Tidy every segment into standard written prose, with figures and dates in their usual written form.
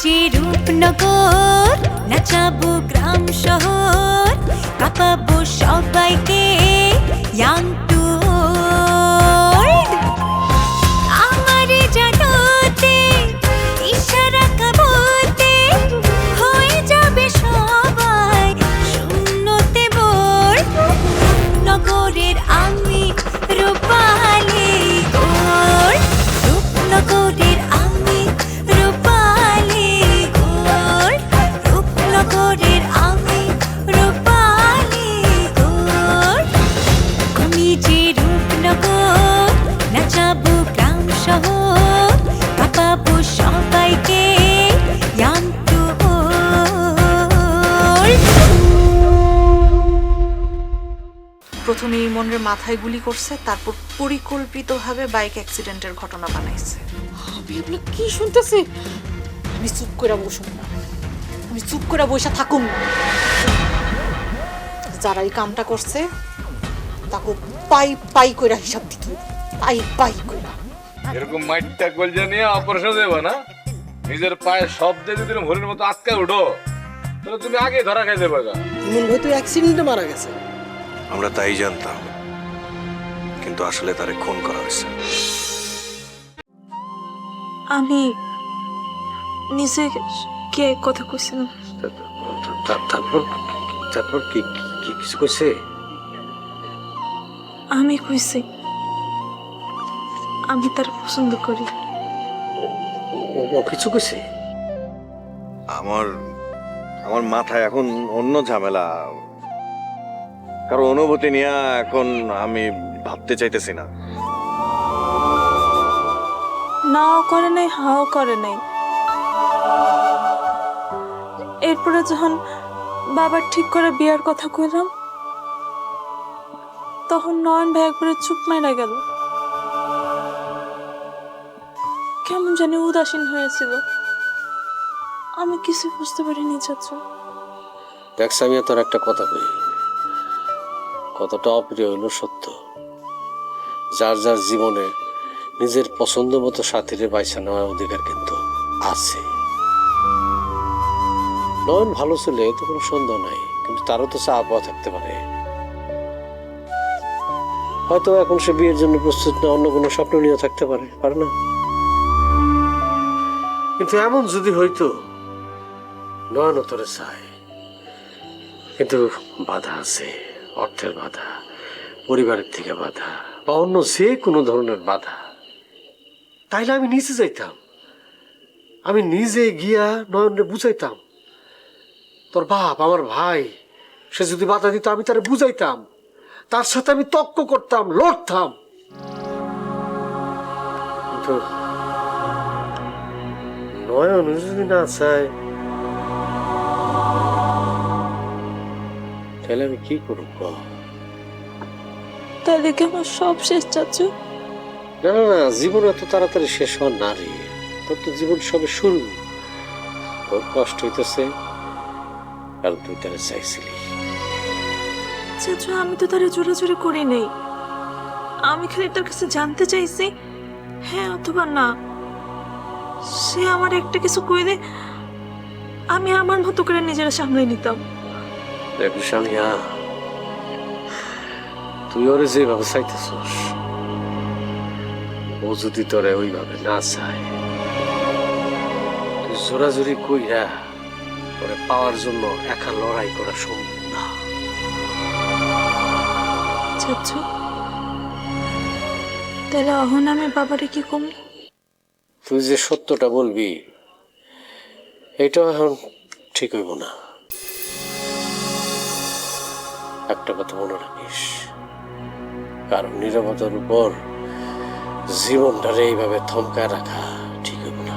যে রূপনগর, নাচাবো গ্রাম শহর, কাঁপাবো সবাইকে ইয়াং টু ওল্ড। আমারে জানাতে ইশারা কাবতে হয়ে যাবে সবাই শূন্যতে বোর। নগরের আমি রূপালী গোর, রূপনগরের আমি রূপালী গোর, রূপনগরের আমি রূপালী গোর। আমি যে রূপনগর, নাচাবো গ্রাম শহর, কাঁপাবো সবাইকে ইয়াং টু ওল্ড। প্রথমে ইমনের মাথায় গুলি করছে, তারপর পরিকল্পিতভাবে বাইক অ্যাক্সিডেন্টের ঘটনা বানাইছে। আমি এগুলো কি শুনতেছি? আমি চুপ করে বসুন না, আমি চুপ করে বসে থাকুম না। যারা এই কামটা করছে তাকে পাই পাই করে হিসাব দিতে, পাই পাই করে। এরকম মাইটটা কলজা নিয়ে অপারেশন দেবা না, নিজের পায়ে শব্দে যদি হরির মতো আটকায় উঠো তাহলে তুমি আগে ধরা খাই দেবে। ইমন ভাই তো অ্যাক্সিডেন্টে মারা গেছে। আমরা তাই জানতাম, কিন্তু আসলে তারে খুন করা হয়েছে। আমি নিজে কে কথা কইছিলাম। তারপর তারপর কি কি কিছু কইছে? আমি কইছি আমি তার পছন্দ করি। ও কিছু কইছে? আমার আমার মাথায় এখন অন্য ঝামেলা, কারো অনুভূতি নিয়ে এখন আমি ভাবতে চাইতেছি না। নাও করে নাই, হাও করে নাই। এরপরে যখন বাবার ঠিক করে বিয়ার কথা কইলাম, তখন নয়ন ভাই একবারে চুপ মাইরা গেল। কেমন জানি উদাসীন হয়েছিল, আমি কিছু বুঝতে পারিনি। চাচু দেখ সামিয়া, তোর একটা কথা কই, কতটা অপ্রিয় হইল সত্য। যার যার জীবনে নিজের পছন্দ মতো সাথীরে বাইছা নেওয়ার অধিকার কিন্তু আছে। নয়ন ভালো ছেলে, তো কোনো সন্দেহ নাই, কিন্তু তারও তো চা পাওয়া থাকতে পারে। হয়তো এখন সে বিয়ের জন্য প্রস্তুত না, অন্য কোনো স্বপ্ন নিয়ে থাকতে পারে, পারে না? কিন্তু এমন যদি হইতো নয়নও তোরে চায়, কিন্তু বাধা আছে, অর্থের বাধা, পরিবারের থেকে বাধা, বা অন্য যে কোনো ধরনের বাধা। তাইলে আমি নিচে যাইতাম, আমি নিজে গিয়া নয়নরে বুঝাইতাম। তোর বাপ আমার ভাই, সে যদি বাধা দিত আমি তারে বুঝাইতাম, তার সাথে আমি তর্ক করতাম, লড়তাম। কিন্তু নয়ন যদি না চায়, তাহলে আমি কি করব? তাহলে কি আমার সব শেষ চাচু? না না না, জীবন এত তাড়াতাড়ি শেষ হওয়ার না রে। তোর তো জীবন সবে শুরু। তোর কষ্ট হইতেছে কারণ তুই তারা চাইছিলি। চাচু আমি তো তারা জোরাজোরি করি নাই, আমি খালি তার কাছে জানতে চাইছি হ্যাঁ অথবা না। সে আমার একটা কিছু কইলে আমি আমার মতো করে নিজেরা সামলে নিতাম। দেখ সামিয়া, তুই ওরে যেভাবে চাইতেছস, ও যদি তোরে ওইভাবে না চায়, তুই জোরাজোরি কইরা ওরে পাওয়ার জন্য একা লড়াই করা সম্ভব না। চাচু তাহলে অহন আমি বাবারে কি কম? তুই যে সত্যটা বলবি এটা এখন ঠিক হইব না। একটা কথা মনে রাখিস, কারণ নীরবতার উপর জীবনটারে এইভাবে থমকায় রাখা ঠিক হইব না।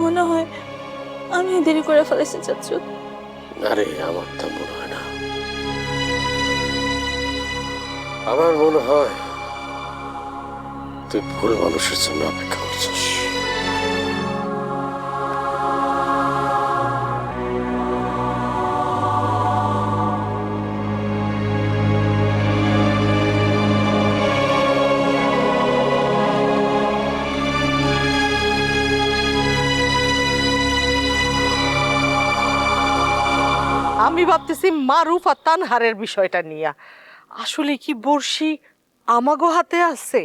মনে হয় আমি দেরি করে ফেলেছি চাচু। আরে আমার তা মনে হয় না, আমার মনে হয় তুই ভুল মানুষের জন্য অপেক্ষা করছিস। ভাবতেছি মারুফ আর তানহারের বিষয়টা নিয়ে। আসলে কি বর্ষি আমাগো হাতে আছে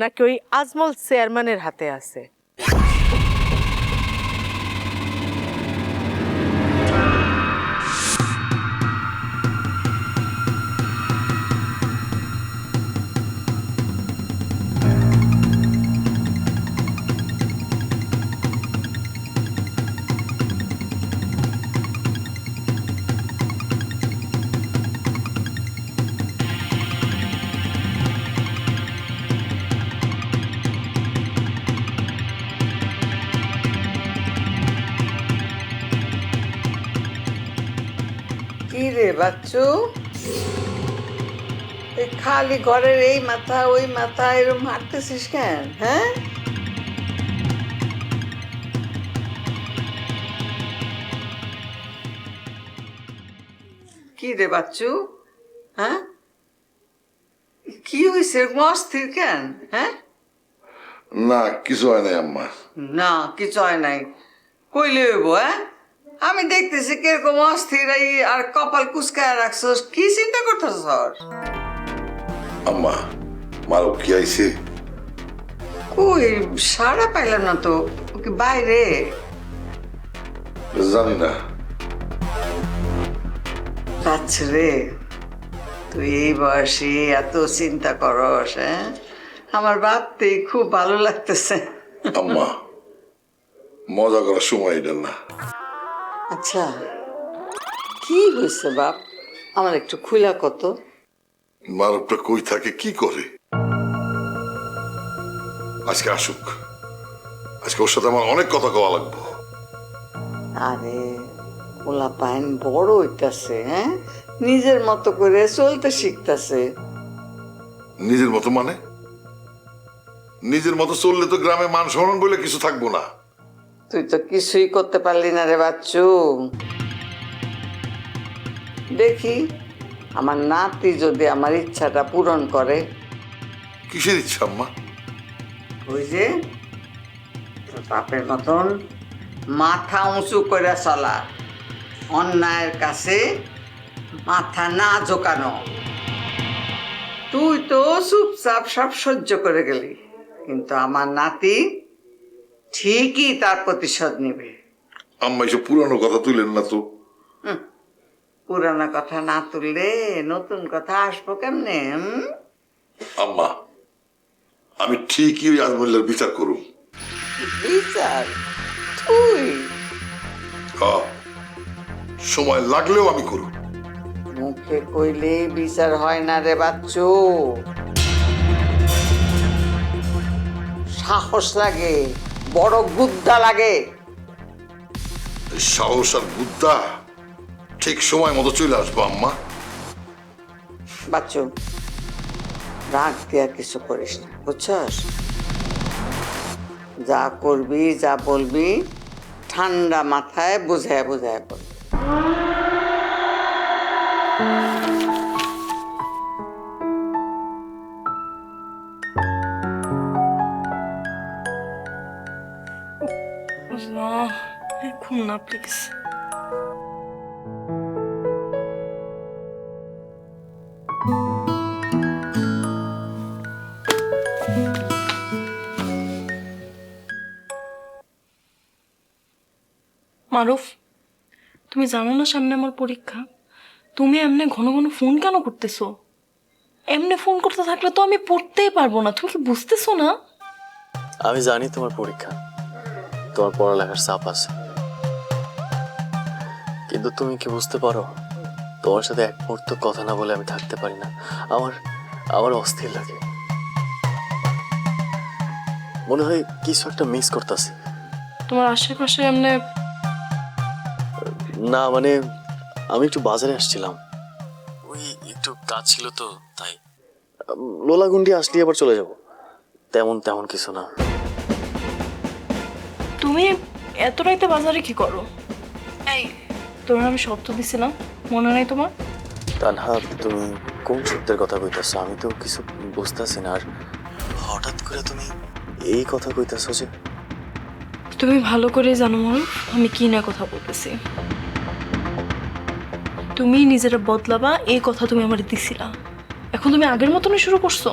নাকি ওই আজমল চেয়ারম্যানের হাতে আছে? কি রে বাচ্চু, এই খালি ঘরের এই মাথা ওই মাথা এরকম হাঁটতেছিস কেন? হ্যাঁ, কি রে বাচ্চু? হ্যাঁ, কি হয়েছে এরকম অস্থির কেন? হ্যাঁ, না কিছু হয় নাই আম্মা। না কিছু হয় নাই কইলে হইব? হ্যাঁ, আমি দেখতেছি কিরকম অস্থির আর কপাল কুচকায় রাখছস, কি চিন্তা করতেছ? আম্মা মারুফ কি আইছে? কই সাড়া পাইলাম না তো, ওকে বাইরে? জানি না। আচ্ছা রে, তুই এই বয়সে এত চিন্তা করস? হ্যাঁ, আমার ভাবতেই খুব ভালো লাগতেছে। আম্মা মজা করার সময় এটা না। আচ্ছা কি হয়েছে বাপ, আমার একটু খুলা কত? মারুফটা কই থাকে, কি করে? আজকে আসুক, আজকে ওর সাথে আমার অনেক কথা কওয়া লাগবো। আরে ওলা পাইন বড় হইতাছে, হ্যাঁ, নিজের মতো করে চলতে শিখতাছে। নিজের মতো মানে? নিজের মতো চললে তো গ্রামে মান সম্মান বলে কিছু থাকবো না। তুই তো কিছুই করতে পারলি না রে বাচ্চু। দেখি আমার নাতি যদি আমার ইচ্ছাটা পূরণ করে। কিসের ইচ্ছা আম্মা? ওই যে তোর বাপের মতন মাথা উঁচু করে চলা, অন্যায়ের কাছে মাথা না ঝোকানো। তুই তো চুপচাপ সব সহ্য করে গেলি, কিন্তু আমার নাতি ঠিকই তার প্রতিশোধ নিবে। আম্মা এসব পুরানো কথা তুলেন না তো। পুরানো কথা না তুললে নতুন কথা আসবো কেমনে? আম্মা আমি ঠিকই ওই আজমলের বিচার করুম। বিচার? তুই? সময় লাগলেও আমি করব। মুখে কইলে বিচার হয় না রে বাচ্চু, সাহস লাগে, বড় গুদ্দা লাগে। সাহস আর বুদ্ধা ঠিক সময় মতো চলে আসবো আম্মা। বাচ্চু রাগ দিয়া কিছু করিস না, বুঝছস? যা করবি যা বলবি ঠান্ডা মাথায় বুঝায় বুঝায় বল। এখন না প্লিজ। মারুফ, তুমি জানো না সামনে আমার পরীক্ষা? তুমি এমনি ঘন ঘন ফোন কেন করতেছো? এমনি ফোন করতে থাকলে তো আমি পড়তেই পারবো না, তুমি কি বুঝতেছো না? আমি জানি তোমার পরীক্ষা, তোমার পড়ালেখার চাপ আছে, কিন্তু তুমি কি বুঝতে পারো তোমার সাথে এক মুহূর্ত কথা না বলে আমি থাকতে পারি না। আমার অস্থির লাগে, মনে হয় কিছু একটা মিস করতেছি। তোমার আশেপাশে এমনি? না মানে আমি একটু বাজারে আসছিলাম, ওই একটু কাজ ছিল তো তাই। লোলাগুন্ডি আসলে আবার চলে যাব, তেমন কিছু না। তুমি এত রাইতে বাজারে কি করো? এই তোমার আমি শর্ত দিছিলাম, মনে নাই তোমার? তানহা, তুমি কোন সত্যের কথা কইতাছো? আমি তো কিছু বুঝতেছি না। আর হঠাৎ করে তুমি এই কথা কইতাছো যে? তুমি ভালো করে জানো মারুফ আমি কি না কথা বলতেছি। তুমি নিজেরা বদলাবা এই কথা তুমি আমার দিছিলা, এখন তুমি আগের মতনই শুরু করছো।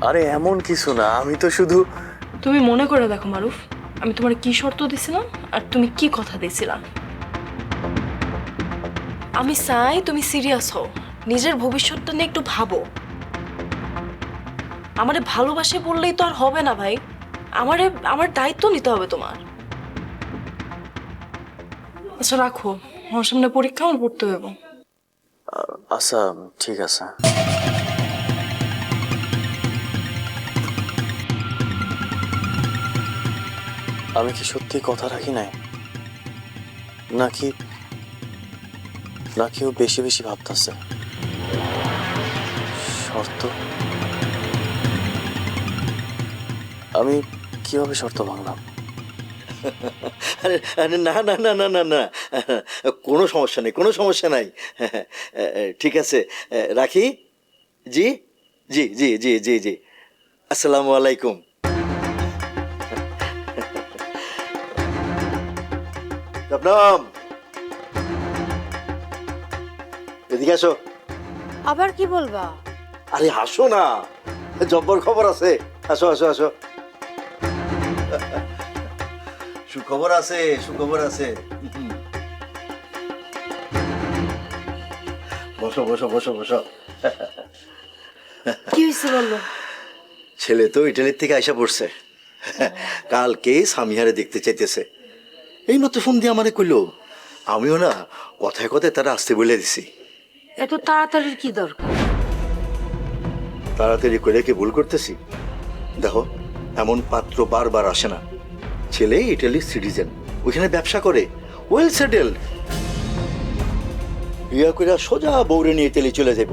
আরে এমন কিছু না, আমি তো শুধু তুমি মনে করে দেখো মারুফ, আমি তোমার কি শর্ত দিছিলাম আর তুমি কি কথা দিছিলা। আমি চাই তুমি সিরিয়াস হও, নিজের ভবিষ্যৎটা নিয়ে একটু ভাবো। আমারে ভালোবাসে বললেই তো আর হবে না ভাই, আমার দায়িত্ব নিতে হবে তোমার। আচ্ছা রাখো, আমার সামনে পরীক্ষা, আমার পড়তে হবে। আচ্ছা ঠিক আছে। আমি কি সত্যি কথা রাখি নাই, নাকি নাকি ও বেশি বেশি ভাবতেছে? শর্ত? আমি কিভাবে শর্ত ভাঙলাম? আরে আরে না না না না না না, কোনো সমস্যা নেই, কোনো সমস্যা নাই। ঠিক আছে, রাখি। জি জি জি জি জি জি, আসসালামু আলাইকুম। শবনম, এদিকে আসো। আবার কি বলবা? আরে আসো না, জব্বর খবর আছে। আসো আসো আসো, সুখবর আছে, সুখবর আছে। বসো বসো বসো বসো। কি হয়েছে বললো? ছেলে তো ইটালির থেকে আইসা পড়ছে, কালকে সামিহারে দেখতে চাইতেছে। এই মাত্র ফোন দিয়ে আমারে কইলো। আমিও না কথায় কথায় তারা আসতে বলে দিছি। এত তাড়াতাড়ির কি দরকার? তাড়াতাড়ি করে কি ভুল করতেছি? দেখো, এমন পাত্র বারবার আসে না। ছেলে ইটালির সিটিজেন, ওইখানে ব্যবসা করে, ওয়েল সেটেলড। বিয়া করে সোজা বউরে নিয়ে ইটালি চলে যাব,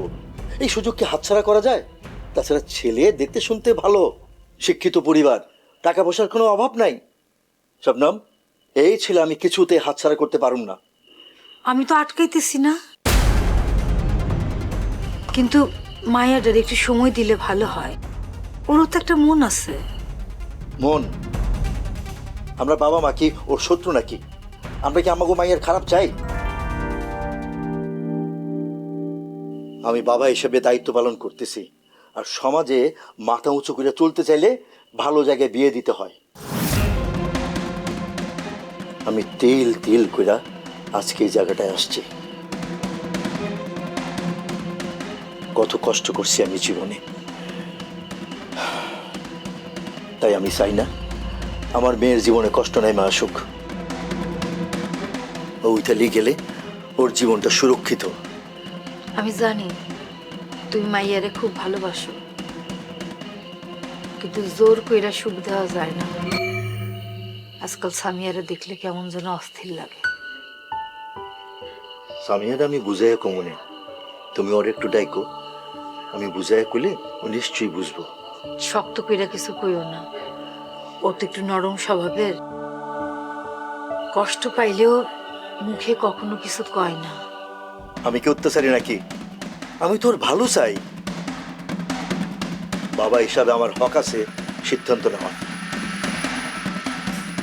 এই সুযোগ কি হাতছাড়া করা যায়? তাছাড়া ছেলে দেখতে শুনতে ভালো, শিক্ষিত পরিবার, টাকা পয়সার কোনো অভাব নাই। শবনম, এই ছেলে আমি কিছুতে হাতছাড়া করতে পারুম না। আমি তো আটকাইতেছি না, কিন্তু মায়াটার একটু সময় দিলে ভালো হয়। ওরও তো একটা মন আছে। মন? আমরা বাবা মা কি ওর শত্রু নাকি? আমরা কি আমাকে মায়ের খারাপ চাই? আমি বাবা হিসেবে দায়িত্ব পালন করতেছি, আর সমাজে মাথা উঁচু করে চলতে চাইলে ভালো জায়গায় বিয়ে দিতে হয়। আমি তেল তেল কইরা আজকে এই জায়গাটায় আসছি। কত কষ্ট করছি আমি জীবনে, তাই আমি চাই না আমার মেয়ের জীবনে কষ্ট নেমে আসুক। ও ইতালি গেলে ওর জীবনটা সুরক্ষিত। আমি জানি তুমি মাইয়ারে খুব ভালোবাসো, কিন্তু জোর কইরা সুখ দেওয়া যায় না। আজকাল সামিয়ারে দেখলে কেমন যেন অস্থির লাগে। সামিয়ার আমি বুঝাইয়া কমনে, তুমি ওর একটু ডাইকো, আমি বুঝাইয়া কইলে ও নিশ্চয়ই বুঝবো। শক্ত কইরা কিছু কইও না, ও তো একটু নরম স্বভাবের। কষ্ট পাইলেও মুখে কখনো কিছু কয় না। আমি কি অত্যাচারী নাকি? আমি তোর ভালো চাই। বাবা হিসাবে আমার হক আছে সিদ্ধান্ত নেওয়া।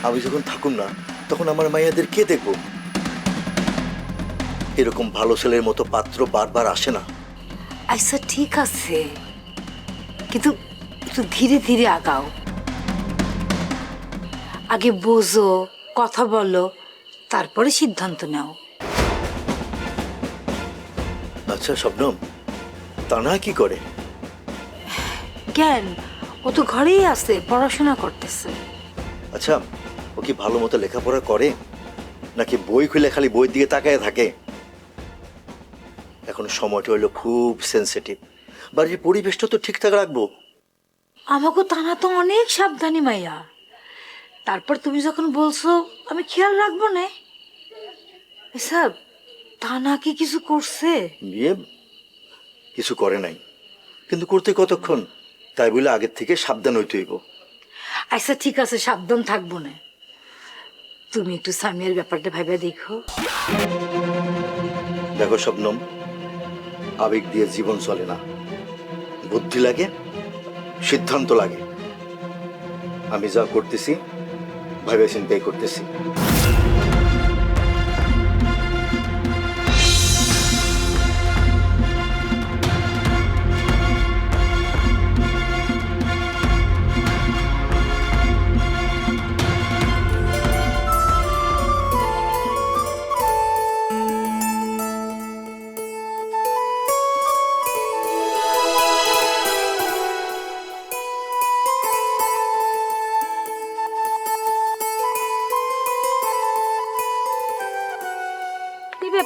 আমি যখন থাকুম না, তখন আমার মাইয়াদের কে দেখবো? এরকম ভালো ছেলের মতো পাত্র বারবার আসে না। আচ্ছা ঠিক আছে, কিন্তু একটু ধীরে ধীরে আগাও। আগে বোঝো, কথা বলো, তারপরে সিদ্ধান্ত নাও। আচ্ছা শবনম, তানা কি করে? জ্ঞান, ও তো ঘরেই আছে, পড়াশোনা করতেছে। আচ্ছা, ও কি ভালো মতো লেখাপড়া করে, নাকি বই খুলে খালি বইয়ের দিকে তাকায় থাকে? এখন সময়টা হইলো খুব সেন্সিটিভ, বাড়ির পরিবেশটা তো ঠিকঠাক রাখবো। আমাকে তানা তো অনেক সাবধানী মাইয়া, তারপর তুমি যখন বলছো আমি খেয়াল রাখবো না। এসব তানা কি কিছু করছে? বিয়ে কিছু করে নাই, কিন্তু করতে কতক্ষণ, তাই বলে আগের থেকে সাবধান হইতে হইব। আচ্ছা ঠিক আছে, সাবধান থাকবো না। তুমি একটু সামিয়ার ব্যাপারটা ভাইবা দেখো। দেখো শবনম, আবেগ দিয়ে জীবন চলে না, বুদ্ধি লাগে, সিদ্ধান্ত লাগে। আমি যা করতেছি ভাইবা চিন্তাই করতেছি।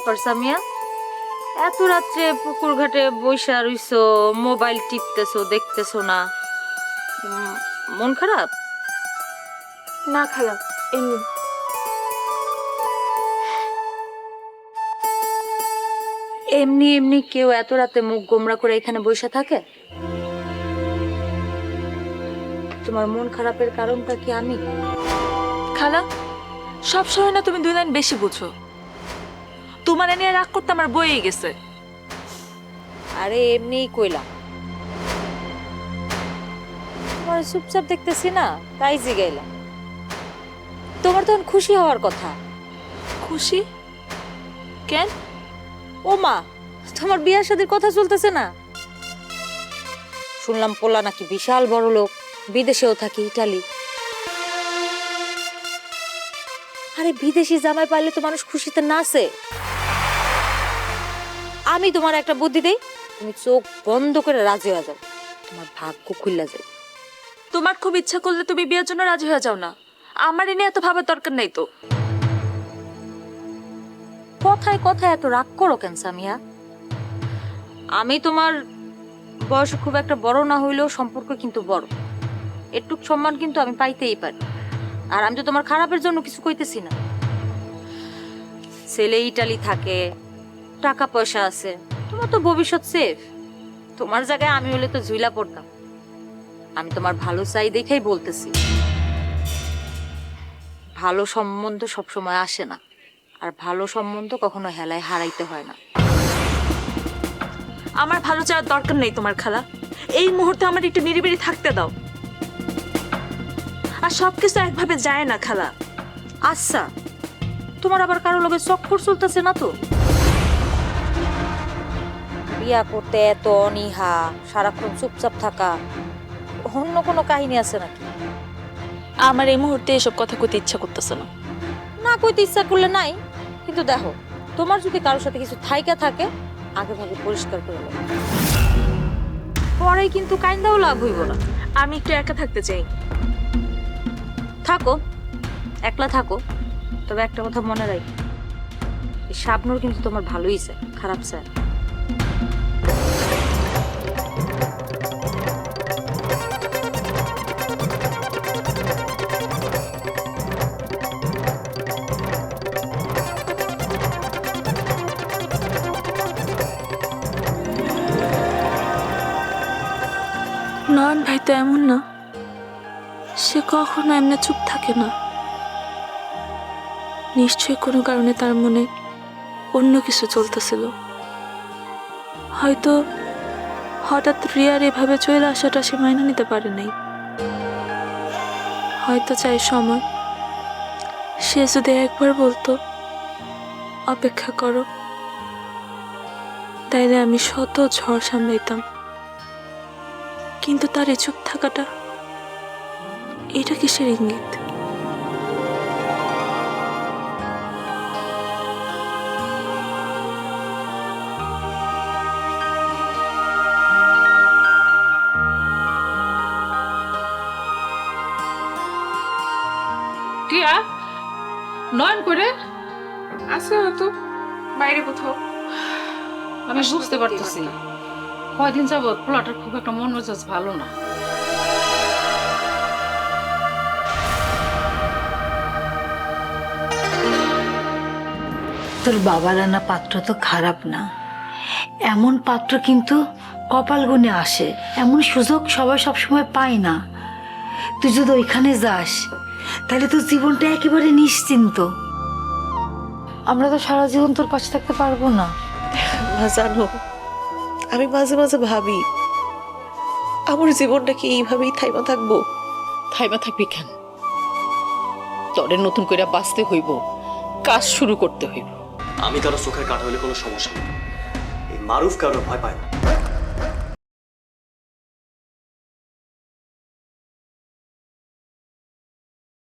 ব্যাপার সামিয়া? এত রাত্রে পুকুর ঘাটে বইসা রইছো, মোবাইল টিপতেছো, দেখতেছো না? মন খারাপ? না খালা, এমনি। এমনি এমনি কেউ এত রাতে মুখ গোমরা করে এখানে বসে থাকে? তোমার মন খারাপের কারণটা কি আমি? খালা, সব সময় না তুমি 2 লাইন বেশি বুঝো। তোমার নিয়ে রাগ করতে আমার বইয়ে গেছে। আরে এমনিই কইলাম, তোমার চুপচাপ দেখতেছি না, তাই জিগাইলাম। তোমার তখন খুশি হওয়ার কথা। খুশি কেন? ও মা, তোমার বিয়ার শাদীর কথা চলতেছে না? শুনলাম পোলা নাকি বিশাল বড় লোক, বিদেশেও থাকে, ইটালি। আরে বিদেশি জামাই পাইলে তো মানুষ খুশিতে নাচে। আমি তোমার একটা বুদ্ধি দেই, তুমি চোখ বন্ধ করে রাজি হয়ে যাও, তোমার ভাগ্য খুললা যায়। তোমার খুব ইচ্ছা করলে তুমি বিয়ের জন্য রাজি হয়ে যাও না, আমার এনে এত ভাবার দরকার নেই তো। কথায় কথায় এত রাগ করো কেন সামিয়া? আমি তোমার বয়স খুব একটা বড় না হইলেও সম্পর্ক কিন্তু বড়, এটুক সম্মান কিন্তু আমি পাইতেই পারি। আর আমি তো তোমার খারাপের জন্য কিছু কইতেছি না। ছেলে ইটালি থাকে, টাকা পয়সা আছে, তোমার তো ভবিষ্যৎ সেফ। তোমার জায়গায় আমি হলে তো ঝুইলা পড়তাম। আমি তোমার ভালো চাই দেখেই বলতেছি। ভালো সম্বন্ধ সবসময় আসে না, আর ভালো সম্বন্ধ কখনো হেলায় হারাইতে হয় না। আমার ভালো চাওয়ার দরকার নেই তোমার খালা, এই মুহূর্তে আমার একটু নিরিবিলি থাকতে দাও। আর সবকিছু একভাবে যায় না খালা। আচ্ছা, তোমার আবার কারো লগে চক্কর চলতেছে না তো? বিয়া করতে এত অনীহা, সারাক্ষণ চুপচাপ থাকা, অন্য কোনো কাহিনী আছে নাকি? আমার এই মুহূর্তে এসব কথা কইতে ইচ্ছা করতেছে না। না কইতে ইচ্ছা করলে নাই, কিন্তু দেখো তোমার যদি কারোর সাথে কিছু থাইকা থাকে আগে ভাগে পরিষ্কার করে নাও, পরে কিন্তু কাইন্দাও লাভ হইব না। আমি একটু একা থাকতে চাই। থাকো, একলা থাকো, তবে একটা কথা মনে রাখো, এই শাবনূর কিন্তু তোমার ভালোই চায়, খারাপ চায় না। নয়ন ভাই তো এমন না, সে কখনো এমনি চুপ থাকে না। নিশ্চয়ই কোনো কারণে তার মনে অন্য কিছু চলতেছিল। হয়তো হঠাৎ রিয়ার এভাবে চলে আসাটা সে মাইনে নিতে পারে নাই। হয়তো চাই সময়। সে যদি একবার বলতো অপেক্ষা করো, তাইলে আমি শত ঝড় সামলাইতাম। কিন্তু তার এই চুপ থাকাটা, এটা কিসের ইঙ্গিত? টিয়া, নয়ন করে আছে হয়তো বাইরে কোথাও। আমি বুঝতে পারতেছি কয়দিন যাবৎ পোলাটার খুব একটা মন মেজাজ ভালো না। তোর বাবার আনা পাত্র তো খারাপ না, এমন পাত্র কিন্তু কপাল গুনে আসে, এমন সুযোগ সবাই সবসময় পায় না। তুই যদি ওইখানে যাস তাহলে তোর জীবনটা একেবারে নিশ্চিন্ত। আমরা তো সারা জীবন তোর পাশে থাকতে পারবো না। জানো, আমি মাঝে মাঝে ভাবি আমার জীবনটা কি এইভাবেই থাইমা থাকবো? থাইমা থাকবি কেন? তরে নতুন করে বাঁচতে হইব, কাজ শুরু করতে হইব। আমি কারো চোখের কাটা হলে কোনো সমস্যা নেই, এই মারুফ কারো ভয় পায় না।